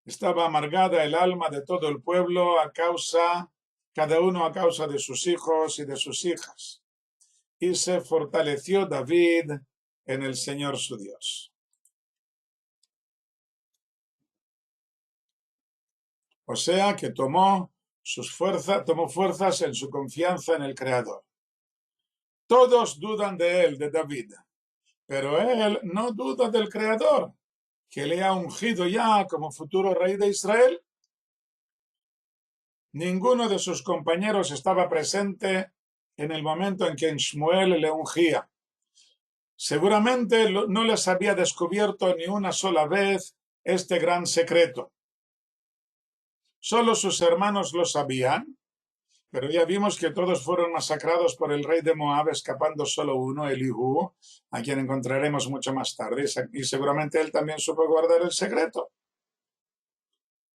estaba amargada el alma de todo el pueblo cada uno a causa de sus hijos y de sus hijas. Y se fortaleció David en el Señor su Dios. O sea que tomó fuerzas en su confianza en el Creador. Todos dudan de él, de David, pero él no duda del Creador, que le ha ungido ya como futuro rey de Israel. Ninguno de sus compañeros estaba presente en el momento en que Shmuel le ungía. Seguramente no les había descubierto ni una sola vez este gran secreto. Solo sus hermanos lo sabían, pero ya vimos que todos fueron masacrados por el rey de Moab, escapando solo uno, Elihu, a quien encontraremos mucho más tarde, y seguramente él también supo guardar el secreto.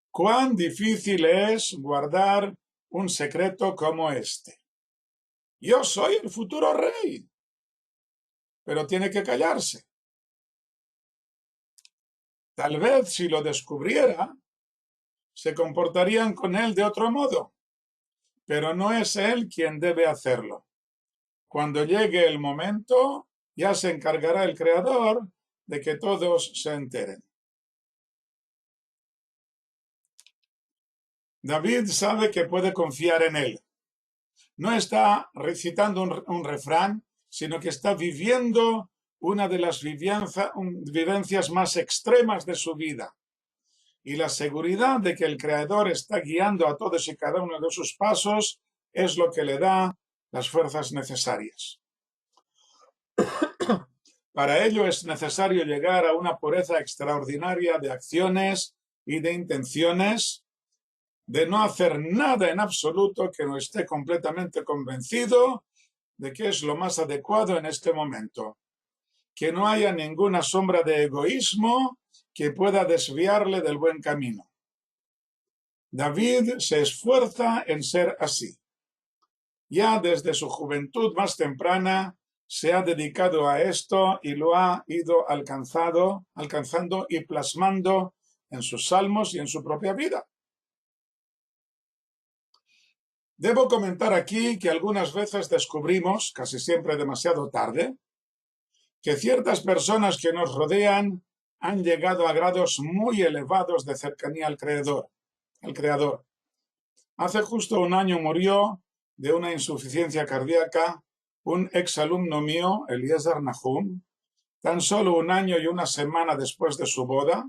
¿Cuán difícil es guardar un secreto como este? Yo soy el futuro rey, pero tiene que callarse. Tal vez si lo descubriera, se comportarían con él de otro modo, pero no es él quien debe hacerlo. Cuando llegue el momento, ya se encargará el Creador de que todos se enteren. David sabe que puede confiar en él. No está recitando un refrán, sino que está viviendo una de las vivencias más extremas de su vida. Y la seguridad de que el Creador está guiando a todos y cada uno de sus pasos es lo que le da las fuerzas necesarias. Para ello es necesario llegar a una pureza extraordinaria de acciones y de intenciones, de no hacer nada en absoluto que no esté completamente convencido de que es lo más adecuado en este momento. Que no haya ninguna sombra de egoísmo que pueda desviarle del buen camino. David se esfuerza en ser así. Ya desde su juventud más temprana se ha dedicado a esto y lo ha ido alcanzando y plasmando en sus salmos y en su propia vida. Debo comentar aquí que algunas veces descubrimos, casi siempre demasiado tarde, que ciertas personas que nos rodean han llegado a grados muy elevados de cercanía al Creador. Hace justo un año murió de una insuficiencia cardíaca un exalumno mío, Eliezer Nahum, tan solo un año y una semana después de su boda,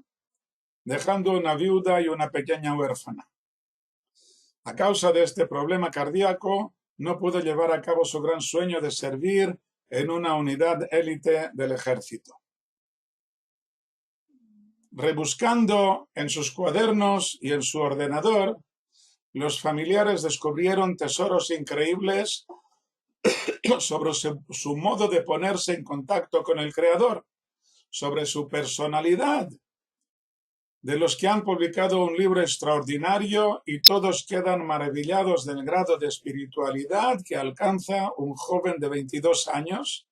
dejando una viuda y una pequeña huérfana. A causa de este problema cardíaco, no pudo llevar a cabo su gran sueño de servir en una unidad élite del ejército. Rebuscando en sus cuadernos y en su ordenador, los familiares descubrieron tesoros increíbles sobre su modo de ponerse en contacto con el Creador, sobre su personalidad, de los que han publicado un libro extraordinario y todos quedan maravillados del grado de espiritualidad que alcanza un joven de 22 años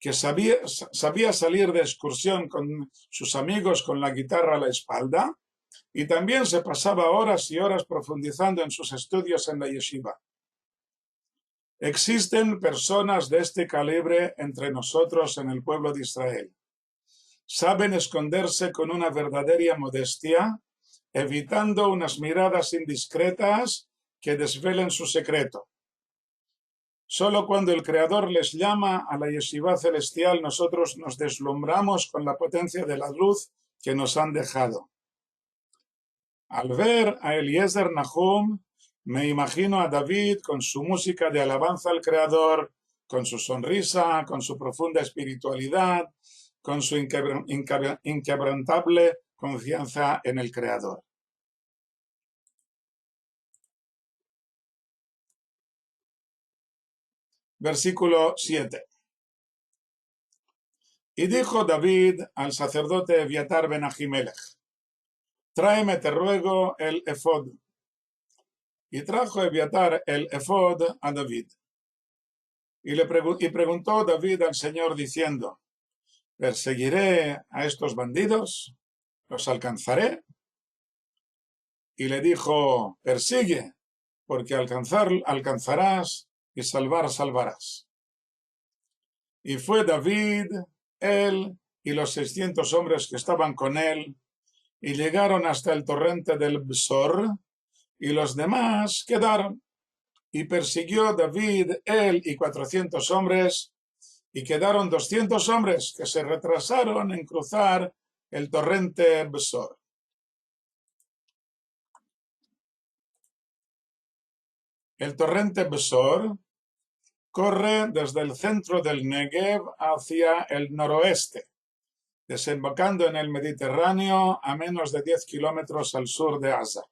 que sabía salir de excursión con sus amigos con la guitarra a la espalda y también se pasaba horas y horas profundizando en sus estudios en la yeshiva. Existen personas de este calibre entre nosotros en el pueblo de Israel. Saben esconderse con una verdadera modestia, evitando unas miradas indiscretas que desvelen su secreto. Solo cuando el Creador les llama a la yeshiva celestial, nosotros nos deslumbramos con la potencia de la luz que nos han dejado. Al ver a Eliezer Nahum, me imagino a David con su música de alabanza al Creador, con su sonrisa, con su profunda espiritualidad, con su inquebrantable confianza en el Creador. Versículo 7. Y dijo David al sacerdote Eviatar ben Ahimelech: tráeme, te ruego, el efod. Y trajo Eviatar el efod a David. Y preguntó David al Señor diciendo: ¿perseguiré a estos bandidos? ¿Los alcanzaré? Y le dijo: persigue, porque alcanzarás y salvarás. Y fue David, él y los 600 hombres que estaban con él, y llegaron hasta el torrente del Besor, y los demás quedaron. Y persiguió David, él y 400 hombres, y quedaron 200 hombres que se retrasaron en cruzar el torrente Besor. El torrente Besor corre desde el centro del Negev hacia el noroeste, desembocando en el Mediterráneo a menos de 10 kilómetros al sur de Asa.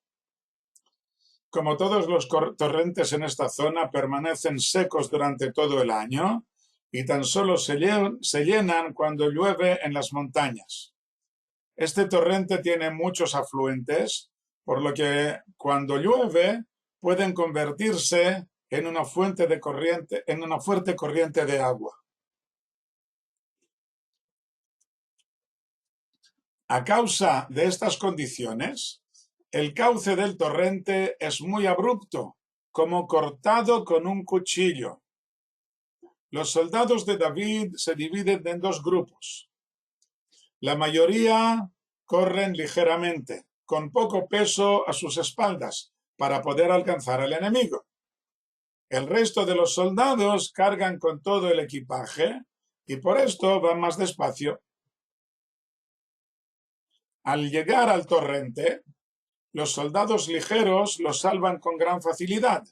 Como todos los torrentes en esta zona permanecen secos durante todo el año y tan solo se llenan cuando llueve en las montañas. Este torrente tiene muchos afluentes, por lo que cuando llueve pueden convertirse en una fuerte corriente de agua. A causa de estas condiciones, el cauce del torrente es muy abrupto, como cortado con un cuchillo. Los soldados de David se dividen en dos grupos. La mayoría corren ligeramente, con poco peso a sus espaldas, para poder alcanzar al enemigo. El resto de los soldados cargan con todo el equipaje y por esto van más despacio. Al llegar al torrente, los soldados ligeros lo salvan con gran facilidad,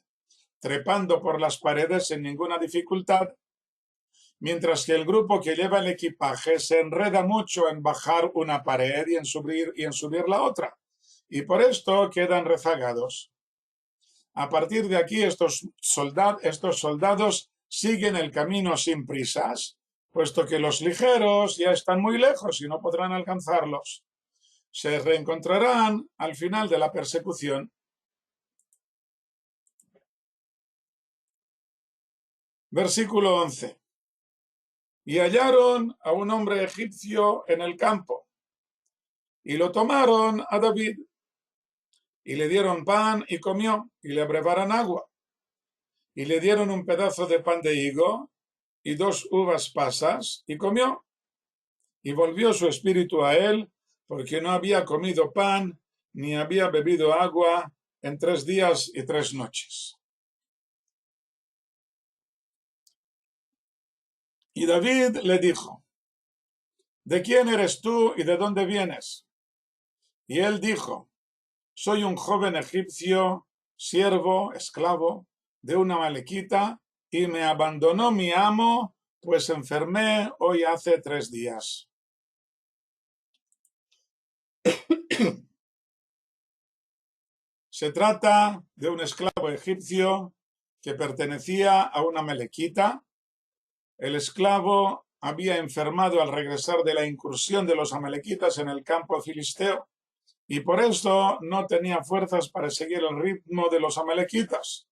trepando por las paredes sin ninguna dificultad, mientras que el grupo que lleva el equipaje se enreda mucho en bajar una pared y en subir la otra, y por esto quedan rezagados. A partir de aquí, estos soldados siguen el camino sin prisas, puesto que los ligeros ya están muy lejos y no podrán alcanzarlos. Se reencontrarán al final de la persecución. Versículo 11. Y hallaron a un hombre egipcio en el campo, y lo tomaron a David, y le dieron pan y comió, y le brevaron agua, y le dieron un pedazo de pan de higo y 2 uvas pasas, y comió, y volvió su espíritu a él, porque no había comido pan, ni había bebido agua en 3 días y 3 noches. Y David le dijo: ¿de quién eres tú y de dónde vienes? Y él dijo: soy un joven egipcio, siervo, esclavo, de una amalequita, y me abandonó mi amo, pues enfermé hoy hace 3 días. Se trata de un esclavo egipcio que pertenecía a una amalequita. El esclavo había enfermado al regresar de la incursión de los amalequitas en el campo filisteo, y por eso no tenía fuerzas para seguir el ritmo de los amalequitas,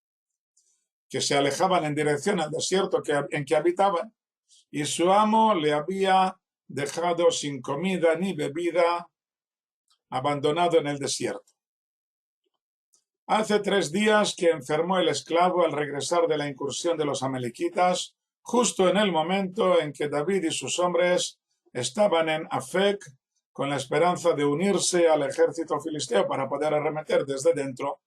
que se alejaban en dirección al desierto en que habitaban, y su amo le había dejado sin comida ni bebida, abandonado en el desierto. Hace 3 días que enfermó el esclavo al regresar de la incursión de los amalequitas, justo en el momento en que David y sus hombres estaban en Afec con la esperanza de unirse al ejército filisteo para poder arremeter desde dentro.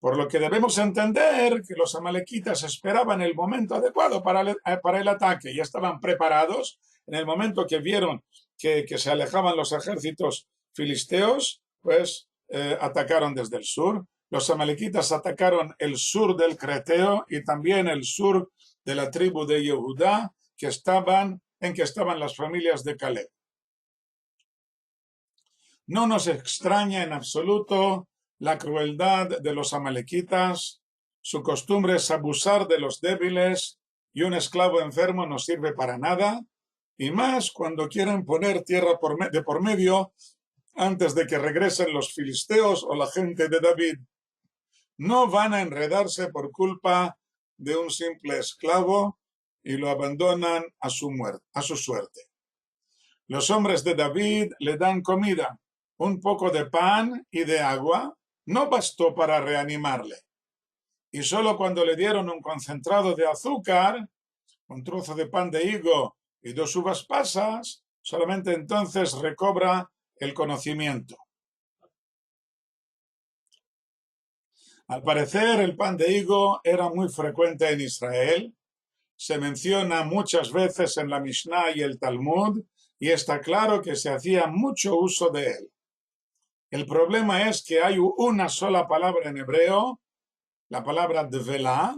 Por lo que debemos entender que los amalequitas esperaban el momento adecuado para el ataque y estaban preparados. En el momento que vieron que se alejaban los ejércitos filisteos, pues atacaron desde el sur. Los amalequitas atacaron el sur del Creteo y también el sur de la tribu de Yehudá, en que estaban las familias de Caleb. No nos extraña en absoluto la crueldad de los amalequitas. Su costumbre es abusar de los débiles, y un esclavo enfermo no sirve para nada, y más cuando quieren poner tierra de por medio antes de que regresen los filisteos o la gente de David. No van a enredarse por culpa de un simple esclavo y lo abandonan a su suerte. Los hombres de David le dan comida, un poco de pan y de agua, no bastó para reanimarle. Y solo cuando le dieron un concentrado de azúcar, un trozo de pan de higo y 2 uvas pasas, solamente entonces recobra el conocimiento. Al parecer, el pan de higo era muy frecuente en Israel. Se menciona muchas veces en la Mishnah y el Talmud, y está claro que se hacía mucho uso de él. El problema es que hay una sola palabra en hebreo, la palabra dvelá,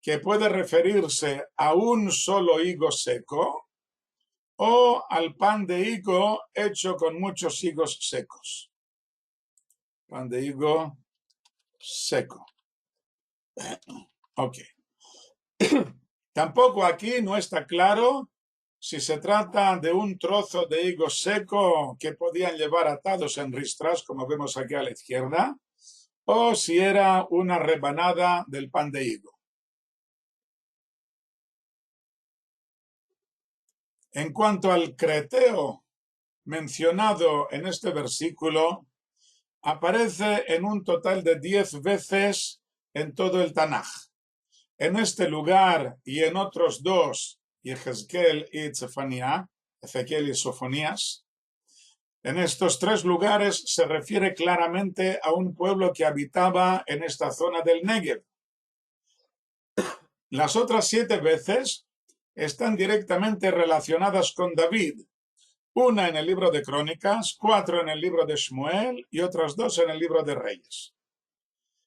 que puede referirse a un solo higo seco o al pan de higo hecho con muchos higos secos. Pan de higo seco. Ok. Tampoco aquí no está claro si se trata de un trozo de higo seco que podían llevar atados en ristras, como vemos aquí a la izquierda, o si era una rebanada del pan de higo. En cuanto al creteo mencionado en este versículo, aparece en un total de 10 veces en todo el Tanaj. En este lugar y en otros 2, Ezequiel y Sofonías, En estos tres lugares se refiere claramente a un pueblo que habitaba en esta zona del Negev. Las otras 7 veces están directamente relacionadas con David. Una en el libro de Crónicas, 4 en el libro de Shmuel y otras 2 en el libro de Reyes.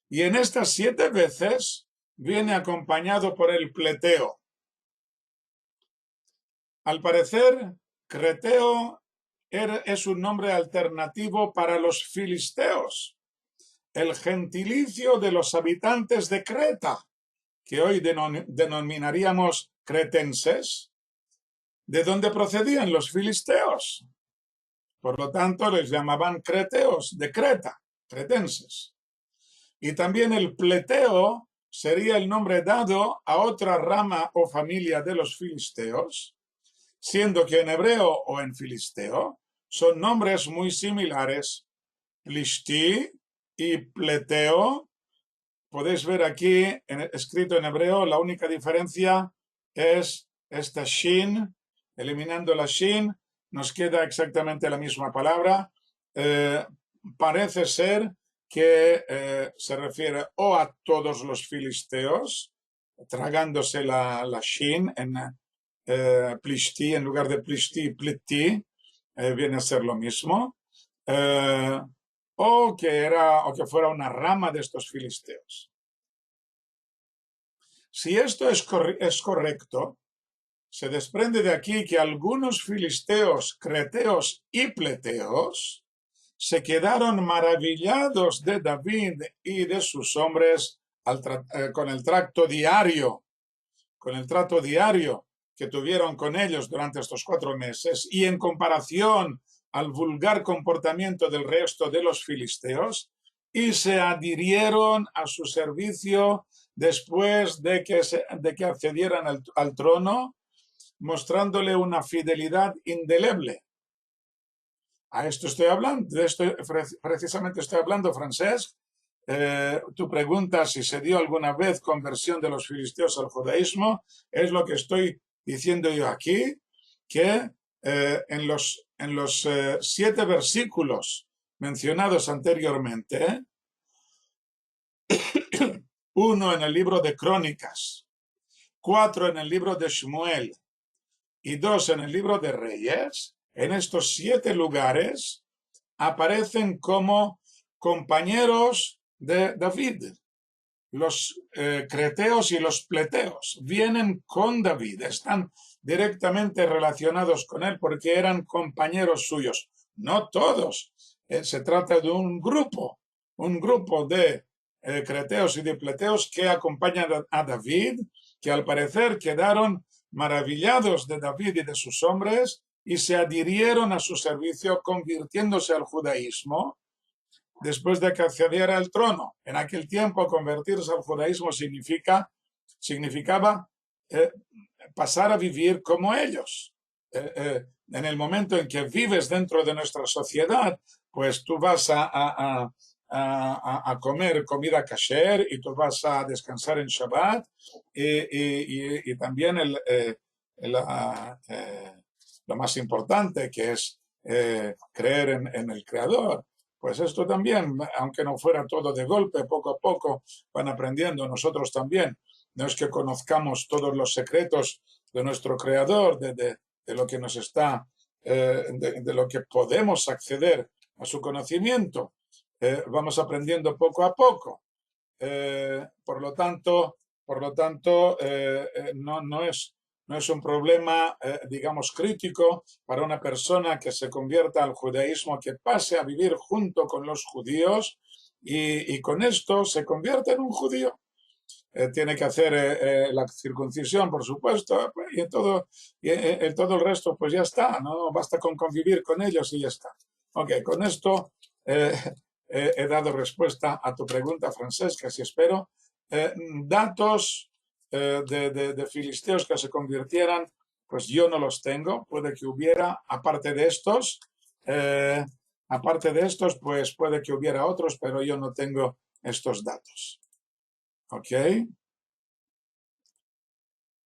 Y en estas 7 veces viene acompañado por el pleteo. Al parecer, Creteo es un nombre alternativo para los filisteos, el gentilicio de los habitantes de Creta, que hoy denominaríamos cretenses, de donde procedían los filisteos. Por lo tanto, les llamaban creteos de Creta, cretenses. Y también el pleteo sería el nombre dado a otra rama o familia de los filisteos, siendo que en hebreo o en filisteo son nombres muy similares. Plishti y pleteo, podéis ver aquí escrito en hebreo, la única diferencia es esta shin. Eliminando la shin nos queda exactamente la misma palabra. Parece ser que se refiere o a todos los filisteos, tragándose la shin en plishti, en lugar de plishti, pliti, viene a ser lo mismo, o que fuera una rama de estos filisteos. Si esto es correcto, se desprende de aquí que algunos filisteos, creteos y pleteos se quedaron maravillados de David y de sus hombres con el trato diario que tuvieron con ellos durante estos 4 meses, y en comparación al vulgar comportamiento del resto de los filisteos, y se adhirieron a su servicio después de que accedieran al trono, mostrándole una fidelidad indeleble. A esto estoy hablando, de esto precisamente estoy hablando, Francesc. Tu pregunta si se dio alguna vez conversión de los filisteos al judaísmo, es lo que estoy diciendo yo aquí, que en los 7 versículos mencionados anteriormente, uno en el libro de Crónicas, 4 en el libro de Shmuel y 2 en el libro de Reyes, en estos 7 lugares aparecen como compañeros de David. Los creteos y los pleteos vienen con David, están directamente relacionados con él porque eran compañeros suyos. No todos, se trata de un grupo de creteos y de pleteos que acompañan a David, que al parecer quedaron maravillados de David y de sus hombres y se adhirieron a su servicio, convirtiéndose al judaísmo después de que accediera al trono. En aquel tiempo, convertirse al judaísmo significaba pasar a vivir como ellos. En el momento en que vives dentro de nuestra sociedad, pues tú vas a comer comida kasher y tú vas a descansar en Shabbat y también lo más importante, que es creer en el Creador. Pues esto también, aunque no fuera todo de golpe, poco a poco van aprendiendo nosotros también. No es que conozcamos todos los secretos de nuestro Creador, de lo que nos está, de lo que podemos acceder a su conocimiento. Vamos aprendiendo poco a poco. Por lo tanto, no es un problema, digamos, crítico para una persona que se convierta al judaísmo, que pase a vivir junto con los judíos y con esto se convierte en un judío. Tiene que hacer la circuncisión, por supuesto, y en todo el resto pues ya está, ¿no? Basta con convivir con ellos y ya está. Ok, con esto he dado respuesta a tu pregunta, Francesca, si espero. Datos de filisteos que se convirtieran, pues yo no los tengo. Puede que hubiera, aparte de estos, pues puede que hubiera otros, pero yo no tengo estos datos. ¿Ok?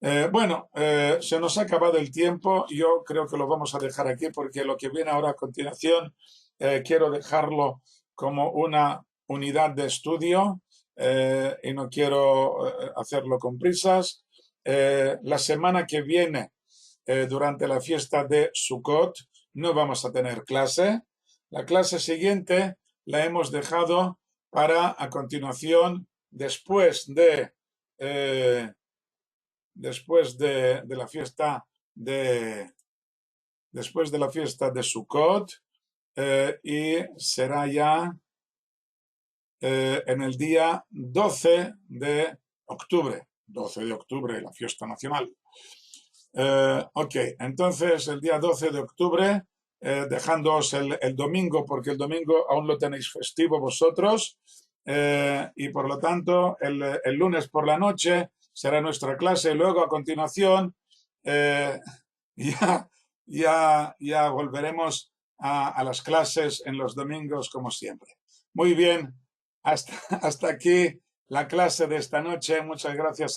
Se nos ha acabado el tiempo. Yo creo que lo vamos a dejar aquí porque lo que viene ahora a continuación quiero dejarlo como una unidad de estudio y no quiero hacerlo con prisas. La semana que viene, durante la fiesta de Sukkot, no vamos a tener clase. La clase siguiente la hemos dejado para a continuación, después de la fiesta de después de la fiesta de Sukkot y será ya en el día 12 de octubre. 12 de octubre, la fiesta nacional. Ok, entonces el día 12 de octubre, dejándoos el domingo, porque el domingo aún lo tenéis festivo vosotros, y por lo tanto el lunes por la noche será nuestra clase, y luego a continuación eh, ya, ya volveremos a las clases en los domingos como siempre. Muy bien, hasta aquí la clase de esta noche. Muchas gracias.